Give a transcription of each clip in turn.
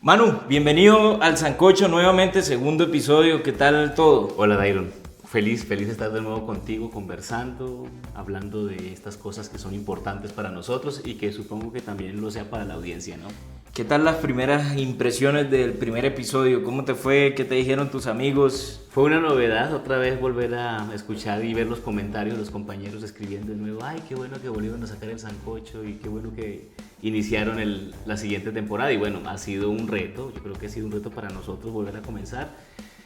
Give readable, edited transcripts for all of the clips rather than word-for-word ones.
Manu, bienvenido al Sancocho nuevamente, segundo episodio. ¿Qué tal todo? Hola Dairon, feliz de estar de nuevo contigo conversando, hablando de estas cosas que son importantes para nosotros y que supongo que también lo sea para la audiencia, ¿no? ¿Qué tal las primeras impresiones del primer episodio? ¿Cómo te fue? ¿Qué te dijeron tus amigos? Fue una novedad otra vez volver a escuchar y ver los comentarios, los compañeros escribiendo de nuevo, ay, qué bueno que volvieron a sacar el Sancocho y qué bueno que iniciaron la siguiente temporada. Y bueno, ha sido un reto, yo creo que ha sido un reto para nosotros volver a comenzar,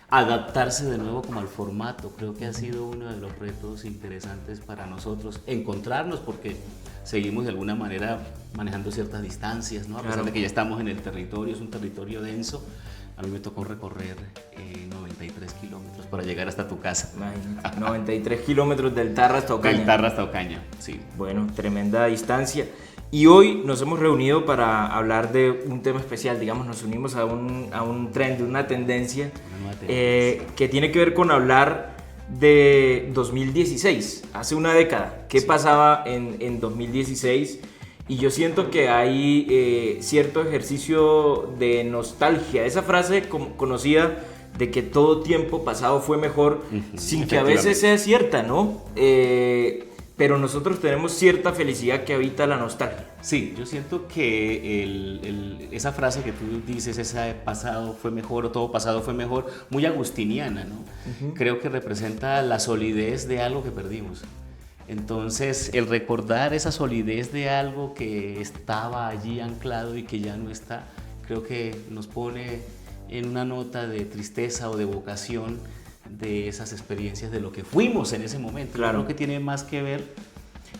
adaptarse de nuevo como al formato. Creo que ha sido uno de los retos interesantes para nosotros, encontrarnos, porque seguimos de alguna manera manejando ciertas distancias, ¿no? A pesar de que ya estamos en el territorio, es un territorio denso. A mí me tocó recorrer 93 kilómetros para llegar hasta tu casa. Imagínate, 93 kilómetros del Tarra hasta Ocaña. Del Tarra hasta Ocaña, sí. Bueno, tremenda distancia. Y hoy nos hemos reunido para hablar de un tema especial, digamos, nos unimos a un trend, una tendencia, que tiene que ver con hablar de 2016, hace una década. ¿Qué pasaba en 2016? Y yo siento que hay cierto ejercicio de nostalgia, esa frase conocida de que todo tiempo pasado fue mejor, sin que a veces sea cierta, ¿no? Pero nosotros tenemos cierta felicidad que habita la nostalgia. Sí, yo siento que esa frase que tú dices, ese pasado fue mejor o todo pasado fue mejor, muy agustiniana, ¿no? Creo que representa la solidez de algo que perdimos. Entonces, el recordar esa solidez de algo que estaba allí anclado y que ya no está, creo que nos pone en una nota de tristeza o de evocación de esas experiencias, de lo que fuimos en ese momento. Claro. Creo que tiene más que ver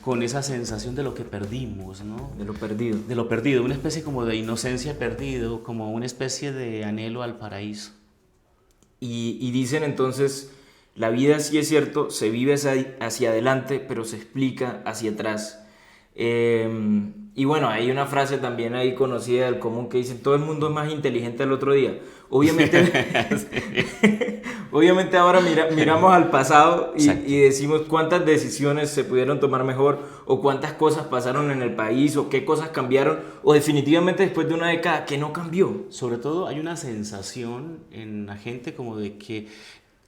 con esa sensación de lo que perdimos, ¿no? De lo perdido. De lo perdido, una especie como de inocencia perdido, como una especie de anhelo al paraíso. Y dicen entonces, la vida sí es cierto, se vive hacia adelante, pero se explica hacia atrás. Y bueno, hay una frase también ahí conocida del común que dice, todo el mundo es más inteligente el otro día. Obviamente ahora miramos al pasado y decimos cuántas decisiones se pudieron tomar mejor, o cuántas cosas pasaron en el país, o qué cosas cambiaron, o definitivamente después de una década que no cambió. Sobre todo hay una sensación en la gente como de que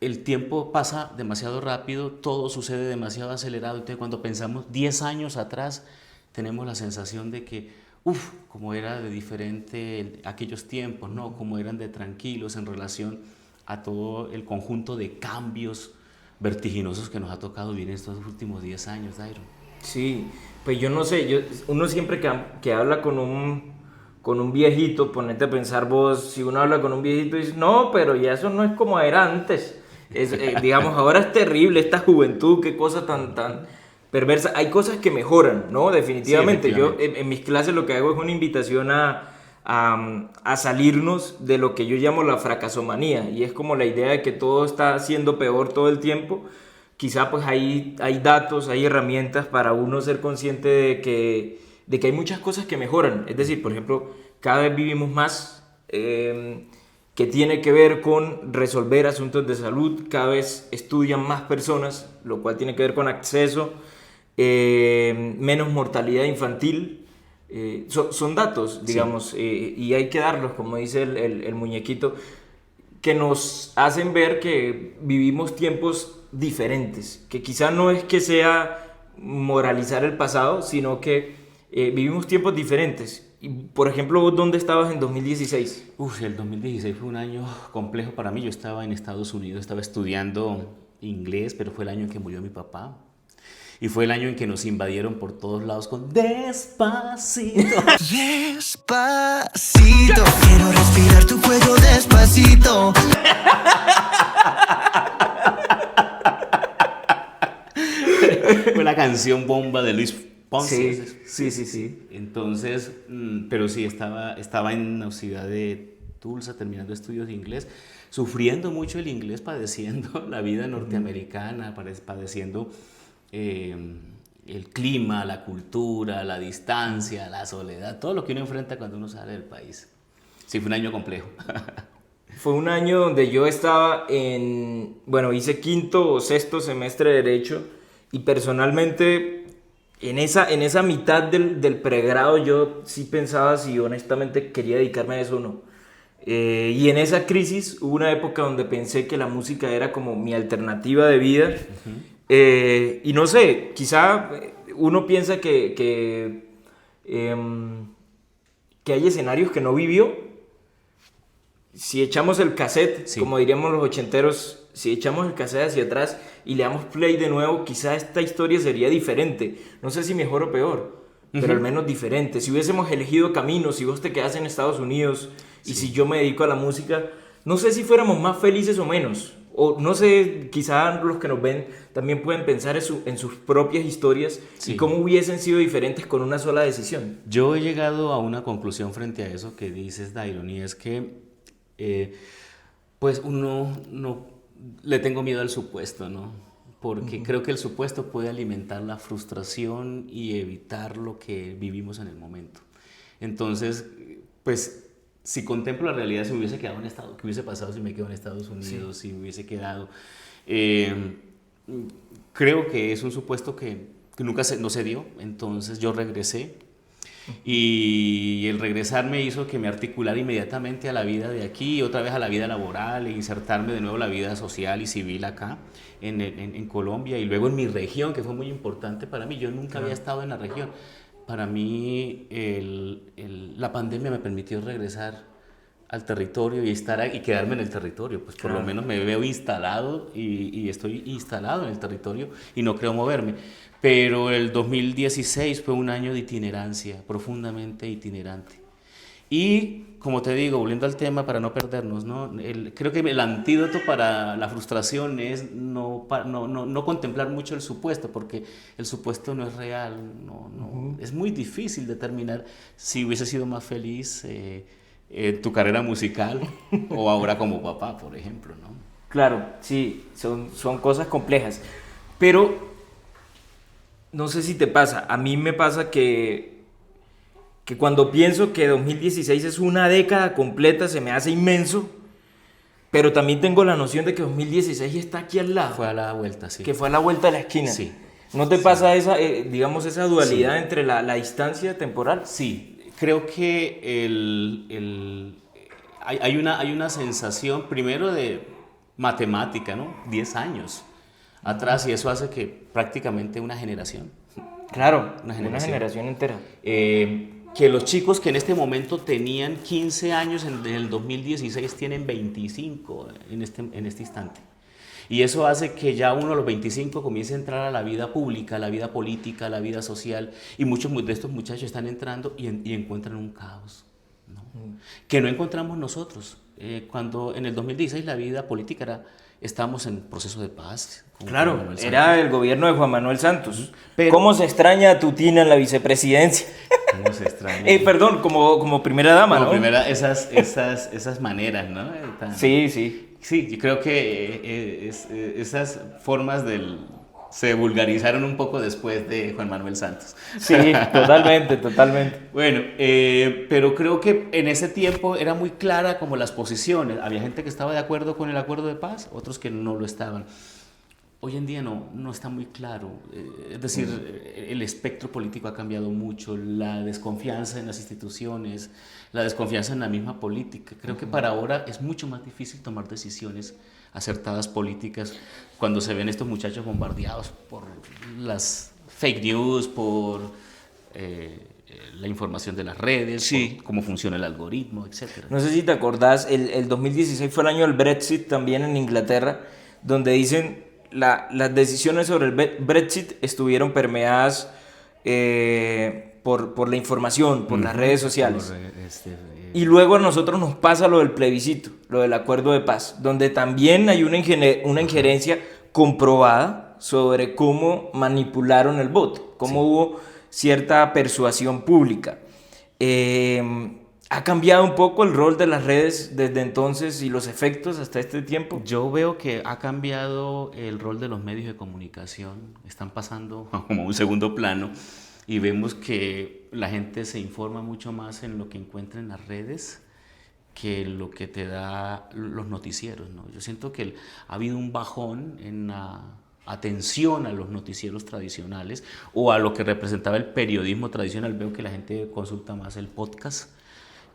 el tiempo pasa demasiado rápido, todo sucede demasiado acelerado. Entonces, cuando pensamos 10 años atrás, tenemos la sensación de que, como era de diferente aquellos tiempos, ¿no? Como eran de tranquilos en relación a todo el conjunto de cambios vertiginosos que nos ha tocado vivir en estos últimos 10 años, Dairon. Sí, pues yo no sé, uno siempre que habla con un viejito, ponete a pensar vos, si uno habla con un viejito y dice, no, pero ya eso no es como era antes. Digamos, ahora es terrible esta juventud, qué cosa tan perversa. Hay cosas que mejoran, ¿no? Definitivamente. Sí, yo en mis clases lo que hago es una invitación a salirnos de lo que yo llamo la fracasomanía, y es como la idea de que todo está siendo peor todo el tiempo. Quizá pues hay datos, hay herramientas para uno ser consciente de que hay muchas cosas que mejoran. Es decir, por ejemplo, cada vez vivimos más, que tiene que ver con resolver asuntos de salud. Cada vez estudian más personas, lo cual tiene que ver con acceso, menos mortalidad infantil. Son datos, digamos, sí. Y hay que darlos, como dice el muñequito, que nos hacen ver que vivimos tiempos diferentes, que quizá no es que sea moralizar el pasado, sino que vivimos tiempos diferentes. Y, por ejemplo, ¿vos dónde estabas en 2016? El 2016 fue un año complejo para mí. Yo estaba en Estados Unidos, estaba estudiando inglés, pero fue el año en que murió mi papá. Y fue el año en que nos invadieron por todos lados con Despacito. Despacito, quiero respirar tu cuello despacito. Fue la canción bomba de Luis Ponce. Sí. Entonces, pero sí, estaba en la ciudad de Tulsa terminando estudios de inglés, sufriendo mucho el inglés, padeciendo la vida norteamericana, padeciendo el clima, la cultura, la distancia, la soledad, todo lo que uno enfrenta cuando uno sale del país. Sí, fue un año complejo. Fue un año donde yo estaba hice quinto o sexto semestre de Derecho, y personalmente en esa mitad del pregrado yo sí pensaba si honestamente quería dedicarme a eso o no. Y en esa crisis hubo una época donde pensé que la música era como mi alternativa de vida. Y no sé, quizá uno piensa que hay escenarios que no vivió. Si echamos el cassette, Sí. como diríamos los ochenteros, si echamos el cassette hacia atrás y le damos play de nuevo, quizá esta historia sería diferente. No sé si mejor o peor, pero al menos diferente. Si hubiésemos elegido caminos, si vos te quedás en Estados Unidos y si yo me dedico a la música, no sé si fuéramos más felices o menos. O no sé, quizá los que nos ven también pueden pensar en sus propias historias Sí. y cómo hubiesen sido diferentes con una sola decisión. Yo he llegado a una conclusión frente a eso que dices, Dairon, y es que pues uno no le tengo miedo al supuesto, ¿no? Porque creo que el supuesto puede alimentar la frustración y evitar lo que vivimos en el momento. Entonces, pues si contemplo la realidad, si me hubiese quedado en Estados, ¿qué hubiese pasado si me quedo en Estados Unidos? Si me hubiese quedado, creo que es un supuesto que nunca no se dio. Entonces yo regresé. Y el regresar me hizo que me articulara inmediatamente a la vida de aquí, otra vez a la vida laboral, e insertarme de nuevo en la vida social y civil acá, en Colombia, y luego en mi región, que fue muy importante para mí. Yo nunca había estado en la región. Para mí la pandemia me permitió regresar al territorio y y quedarme en el territorio. Pues por lo menos me veo instalado y estoy instalado en el territorio y no creo moverme. Pero el 2016 fue un año de itinerancia, profundamente itinerante. Y, como te digo, volviendo al tema para no perdernos, ¿no? Creo que el antídoto para la frustración es no contemplar mucho el supuesto, porque el supuesto no es real. Es muy difícil determinar si hubiese sido más feliz tu carrera musical o ahora como papá, por ejemplo, ¿no? Claro, sí, son cosas complejas. Pero no sé si te pasa, a mí me pasa que cuando pienso que 2016 es una década completa se me hace inmenso, pero también tengo la noción de que 2016 está aquí al lado, Fue a la vuelta, sí. que fue a la vuelta de la esquina. Sí. ¿No te pasa esa, digamos, esa dualidad Sí. entre la distancia temporal? Sí, creo que hay una sensación primero de matemática, ¿no? 10 años atrás, y eso hace que prácticamente una generación. Claro, Una una generación. generación entera. Que los chicos que en este momento tenían 15 años en el 2016 tienen 25 en este instante. Y eso hace que ya uno a los 25 comience a entrar a la vida pública, a la vida política, a la vida social, y muchos de estos muchachos están entrando y encuentran un caos, ¿no? Que no encontramos nosotros. Cuando en el 2016 la vida política estábamos en proceso de paz. Con Claro, Juan Manuel era Santos. el gobierno de Juan Manuel Santos. Pero- ¿Cómo se extraña a Tutina en la vicepresidencia? ¿Cómo se extraña? Perdón, como primera dama, Como ¿no? primera, esas maneras, ¿no? Sí, sí. Sí, yo creo que esas formas se vulgarizaron un poco después de Juan Manuel Santos. Sí, totalmente, totalmente. Bueno, pero creo que en ese tiempo era muy clara como las posiciones. Había gente que estaba de acuerdo con el acuerdo de paz, otros que no lo estaban. Hoy en día no está muy claro. Es decir, el espectro político ha cambiado mucho, la desconfianza en las instituciones, la desconfianza en la misma política. Creo que para ahora es mucho más difícil tomar decisiones acertadas políticas cuando se ven estos muchachos bombardeados por las fake news, por la información de las redes, Sí. por cómo funciona el algoritmo, etc. No sé si te acordás, el 2016 fue el año del Brexit también en Inglaterra, donde dicen las decisiones sobre el Brexit estuvieron permeadas por la información, por las redes sociales. Y luego a nosotros nos pasa lo del plebiscito, lo del acuerdo de paz, donde también hay una injerencia comprobada sobre cómo manipularon el voto, cómo hubo cierta persuasión pública. ¿Ha cambiado un poco el rol de las redes desde entonces y los efectos hasta este tiempo? Yo veo que ha cambiado el rol de los medios de comunicación, están pasando como a un segundo plano y vemos que la gente se informa mucho más en lo que encuentra en las redes que lo que te da los noticieros, ¿no? Yo siento que ha habido un bajón en la atención a los noticieros tradicionales o a lo que representaba el periodismo tradicional. Veo que la gente consulta más el podcast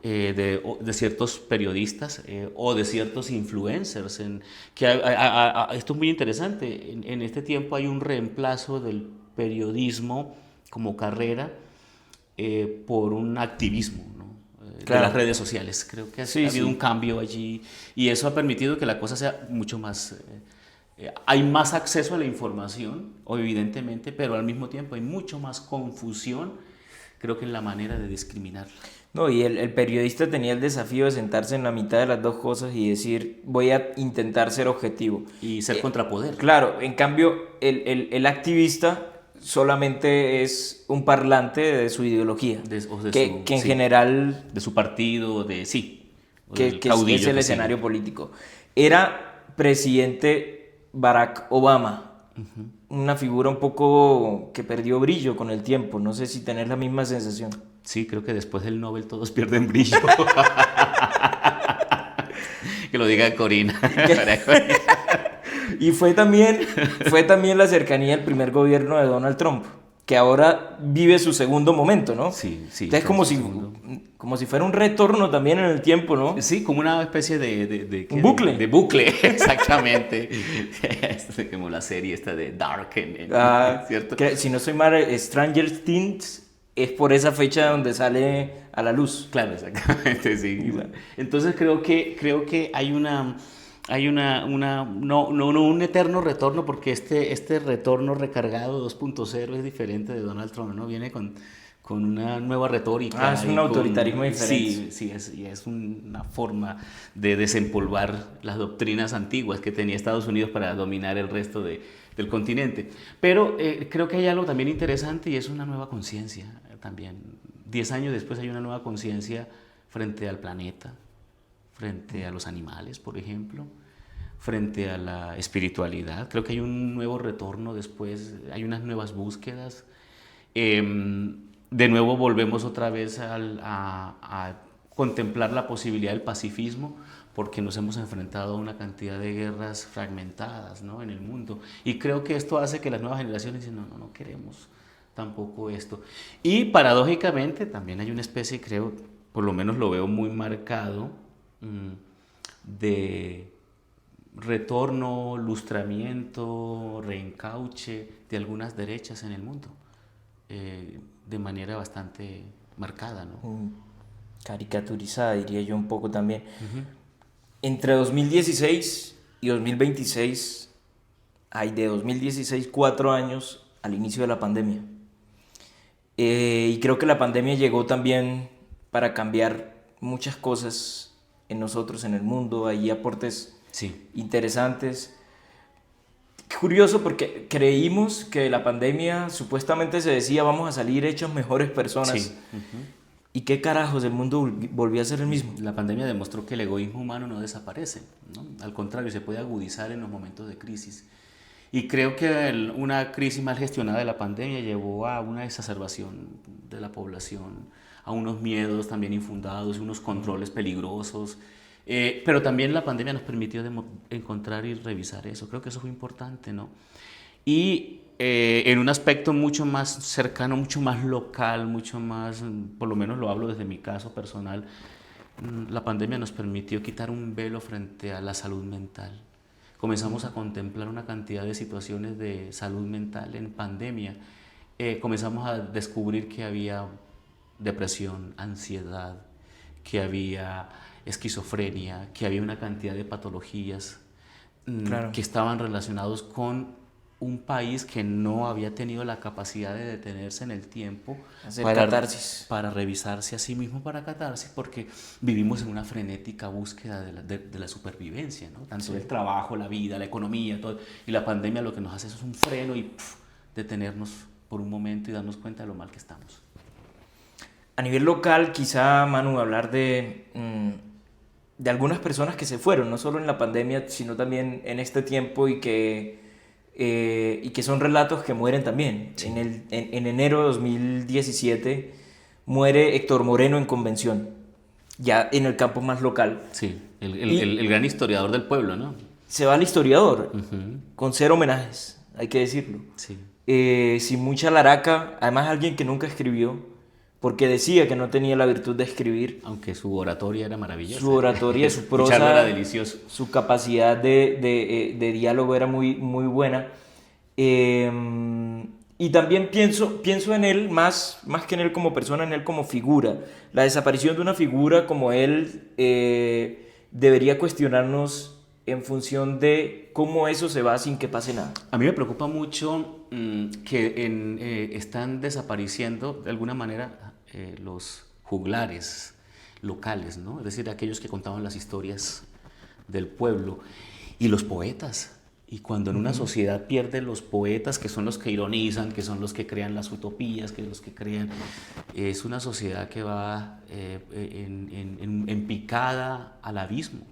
de ciertos periodistas o de ciertos influencers. Esto es muy interesante. En este tiempo hay un reemplazo del periodismo como carrera por un activismo, ¿no? Claro. De las redes sociales. Creo que ha habido un cambio allí y eso ha permitido que la cosa sea mucho más... hay más acceso a la información, evidentemente, pero al mismo tiempo hay mucho más confusión, creo que en la manera de discriminarla. No, y el periodista tenía el desafío de sentarse en la mitad de las dos cosas y decir, voy a intentar ser objetivo. Y ser contrapoder. Claro, en cambio, el activista solamente es un parlante de su ideología, que en general... De su partido, que es el escenario político. Era presidente Barack Obama, una figura un poco que perdió brillo con el tiempo. No sé si tenés la misma sensación. Sí, creo que después del Nobel todos pierden brillo. Que lo diga Corina. Y fue también la cercanía del primer gobierno de Donald Trump, que ahora vive su segundo momento, ¿no? Sí. Entonces como si fuera un retorno también en el tiempo, ¿no? Sí, como una especie de un bucle. De bucle, exactamente. Es como la serie esta de Dark, ¿cierto? Que, si no soy mal, Stranger Things es por esa fecha donde sale a la luz. Claro, exactamente, sí. Entonces creo que hay no un eterno retorno, porque este retorno recargado 2.0 es diferente de Donald Trump, ¿no? Viene con una nueva retórica. Es un autoritarismo diferente. Sí, es una forma de desempolvar las doctrinas antiguas que tenía Estados Unidos para dominar el resto del continente. Pero creo que hay algo también interesante y es una nueva conciencia también. 10 años después hay una nueva conciencia frente al planeta, frente a los animales, por ejemplo, frente a la espiritualidad. Creo que hay un nuevo retorno después, hay unas nuevas búsquedas. De nuevo volvemos otra vez a contemplar la posibilidad del pacifismo, porque nos hemos enfrentado a una cantidad de guerras fragmentadas, ¿no?, en el mundo. Y creo que esto hace que las nuevas generaciones dicen, no queremos tampoco esto. Y paradójicamente también hay una especie, creo, por lo menos lo veo muy marcado, de retorno, lustramiento, reencauche de algunas derechas en el mundo, de manera bastante marcada, ¿no? Caricaturizada, diría yo un poco también. Entre 2016 y 2026 hay de 2016 4 años al inicio de la pandemia. Y creo que la pandemia llegó también para cambiar muchas cosas en nosotros, en el mundo. Hay aportes interesantes. Curioso, porque creímos que de la pandemia supuestamente se decía vamos a salir hechos mejores personas. ¿Y qué carajos? El mundo volvió a ser el mismo. La pandemia demostró que el egoísmo humano no desaparece, ¿no? Al contrario, se puede agudizar en los momentos de crisis. Y creo que una crisis mal gestionada de la pandemia llevó a una exacerbación de la población, a unos miedos también infundados, unos controles peligrosos. Pero también la pandemia nos permitió encontrar y revisar eso. Creo que eso fue importante, ¿no? Y en un aspecto mucho más cercano, mucho más local, mucho más, por lo menos lo hablo desde mi caso personal, la pandemia nos permitió quitar un velo frente a la salud mental. Comenzamos a contemplar una cantidad de situaciones de salud mental en pandemia. Comenzamos a descubrir que había depresión, ansiedad, que había esquizofrenia, que había una cantidad de patologías que estaban relacionados con un país que no había tenido la capacidad de detenerse en el tiempo para revisarse a sí mismo, para catarsis, porque vivimos en una frenética búsqueda de la supervivencia, ¿no? Tanto el trabajo, la vida, la economía, todo. Y la pandemia lo que nos hace es un freno y detenernos por un momento y darnos cuenta de lo mal que estamos. A nivel local, quizá, Manu, hablar de algunas personas que se fueron, no solo en la pandemia, sino también en este tiempo y que son relatos que mueren también. Sí. En enero de 2017 muere Héctor Moreno en Convención, ya en el campo más local. Sí, el gran historiador del pueblo, ¿no? Se va al historiador, con 0 homenajes, hay que decirlo. Sí. Sin mucha laraca, además alguien que nunca escribió, porque decía que no tenía la virtud de escribir. Aunque su oratoria era maravillosa. Su oratoria, su Escucharlo prosa, era delicioso. su capacidad de diálogo era muy, muy buena. Y también pienso en él más que en él como persona, en él como figura. La desaparición de una figura como él debería cuestionarnos en función de cómo eso se va sin que pase nada. A mí me preocupa mucho que están desapareciendo de alguna manera los juglares locales, ¿no? Es decir, aquellos que contaban las historias del pueblo y los poetas. Y cuando en una sociedad pierden los poetas, que son los que ironizan, que son los que crean las utopías, que los que crean, es una sociedad que va en picada al abismo,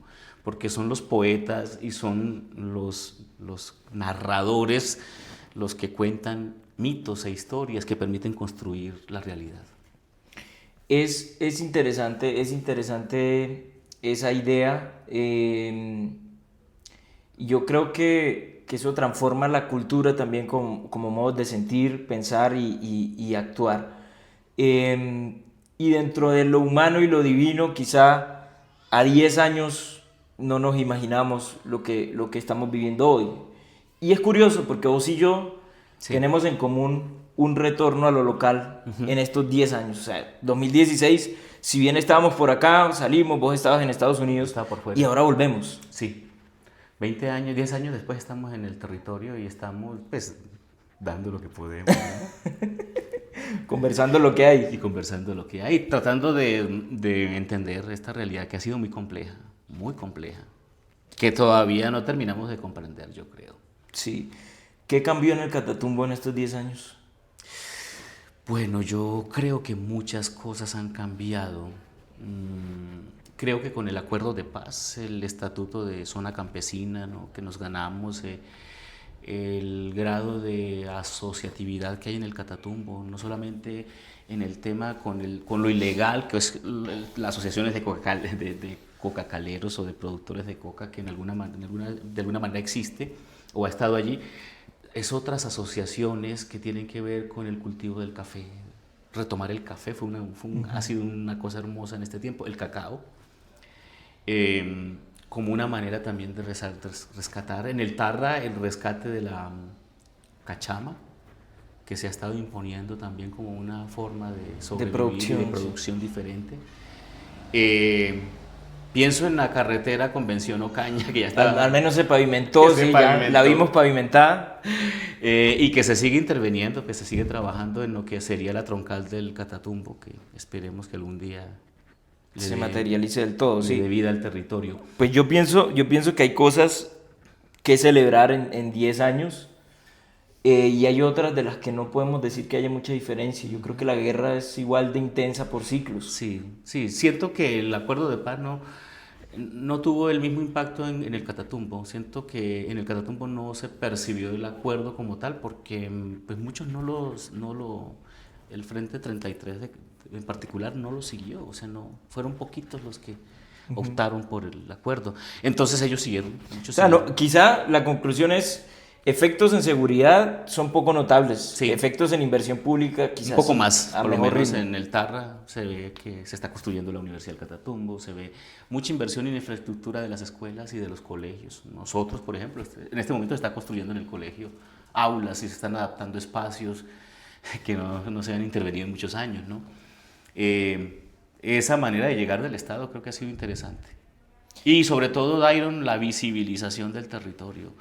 porque son los poetas y son los narradores los que cuentan mitos e historias que permiten construir la realidad. Es interesante esa idea. Yo creo que eso transforma la cultura también como modos de sentir, pensar y actuar. Y dentro de lo humano y lo divino, quizá a 10 años no nos imaginamos lo que estamos viviendo hoy. Y es curioso porque vos y yo tenemos en común un retorno a lo local en estos 10 años. O sea, 2016, si bien estábamos por acá, salimos, vos estabas en Estados Unidos Estaba por fuera. y ahora volvemos. Sí. 20 años, 10 años después estamos en el territorio y estamos, pues, dando lo que podemos, ¿no? Conversando lo que hay. Y conversando lo que hay, tratando de entender esta realidad que ha sido muy compleja, que todavía no terminamos de comprender, yo creo. Sí. ¿Qué cambió en el Catatumbo en estos 10 años? Bueno, yo creo que muchas cosas han cambiado. Creo que con el acuerdo de paz, el estatuto de zona campesina, ¿no?, que nos ganamos, el grado de asociatividad que hay en el Catatumbo, no solamente en el tema con lo ilegal, que es las asociaciones de cocacaleros o de productores de coca, que de alguna manera existe o ha estado allí, es otras asociaciones que tienen que ver con el cultivo del café. Retomar el café ha sido una cosa hermosa en este tiempo, el cacao. Como una manera también de rescatar en el Tarra el rescate de la cachama, que se ha estado imponiendo también como una forma de sobrevivir y de producción diferente. Pienso en la carretera Convención Ocaña, que ya está... Al menos se pavimentó, sí, ya la vimos pavimentada. Y que se sigue interviniendo, que se sigue trabajando en lo que sería la troncal del Catatumbo, que esperemos que algún día se materialice del todo, sí. De vida al territorio. Pues yo pienso que hay cosas que celebrar en 10 años y hay otras de las que no podemos decir que haya mucha diferencia. Yo creo que la guerra es igual de intensa por ciclos. Sí, siento que el acuerdo de paz no tuvo el mismo impacto en el Catatumbo. Siento que en el Catatumbo no se percibió el acuerdo como tal porque pues muchos el Frente 33 en particular no lo siguió, o sea, no fueron poquitos los que optaron por el acuerdo. Entonces ellos siguieron. Quizá la conclusión es efectos en seguridad son poco notables. Sí. Efectos en inversión pública quizás un poco más, a por lo mejor menos ritmo. en el Tarra se ve que se está construyendo la Universidad del Catatumbo, se ve mucha inversión en infraestructura de las escuelas y de los colegios. Nosotros, por ejemplo, en este momento se está construyendo en el colegio aulas y se están adaptando espacios que no se han intervenido en muchos años, ¿no? Esa manera de llegar del Estado creo que ha sido interesante. Y sobre todo, Dairon, la visibilización del territorio.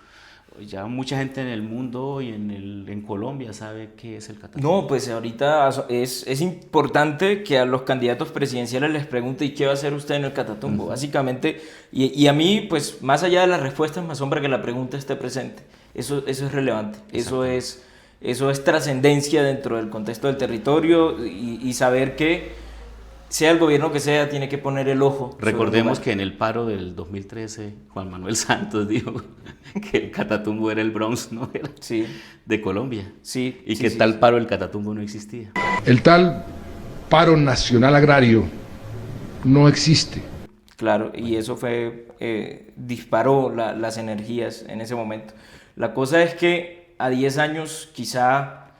Ya mucha gente en el mundo y en Colombia sabe qué es el Catatumbo. No, pues ahorita es importante que a los candidatos presidenciales les pregunte ¿y qué va a hacer usted en el Catatumbo? Básicamente, y a mí, pues más allá de las respuestas, me asombra que la pregunta esté presente. Eso es relevante, eso es trascendencia dentro del contexto del territorio y saber que sea el gobierno que sea, tiene que poner el ojo. Recordemos que en el paro del 2013, Juan Manuel Santos dijo que el Catatumbo era el Bronx, ¿no? Era sí. De Colombia. Sí. Y que tal paro del Catatumbo no existía. El tal paro nacional agrario no existe. Claro, y eso disparó las energías en ese momento. La cosa es que a 10 años quizá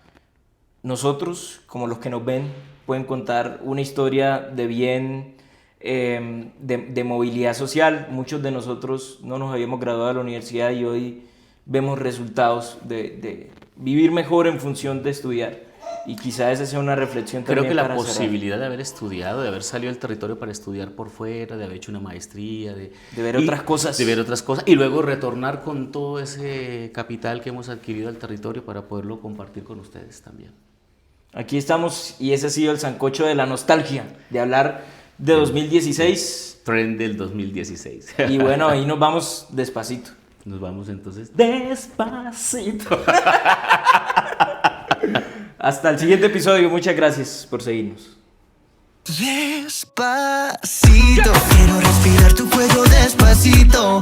nosotros, como los que nos ven, pueden contar una historia de bien, de movilidad social. Muchos de nosotros no nos habíamos graduado de la universidad y hoy vemos resultados de vivir mejor en función de estudiar. Y quizá esa sea una reflexión Creo también que la para cerrar. posibilidad de haber estudiado, de haber salido del territorio para estudiar por fuera, de haber hecho una maestría, de ver otras cosas. De ver otras cosas y luego retornar con todo ese capital que hemos adquirido al territorio para poderlo compartir con ustedes también. Aquí estamos y ese ha sido el sancocho de la nostalgia, de hablar de 2016. Tren del 2016. Y bueno, ahí nos vamos despacito. Nos vamos entonces despacito. Hasta el siguiente episodio. Muchas gracias por seguirnos. Despacito, quiero respirar tu cuello despacito.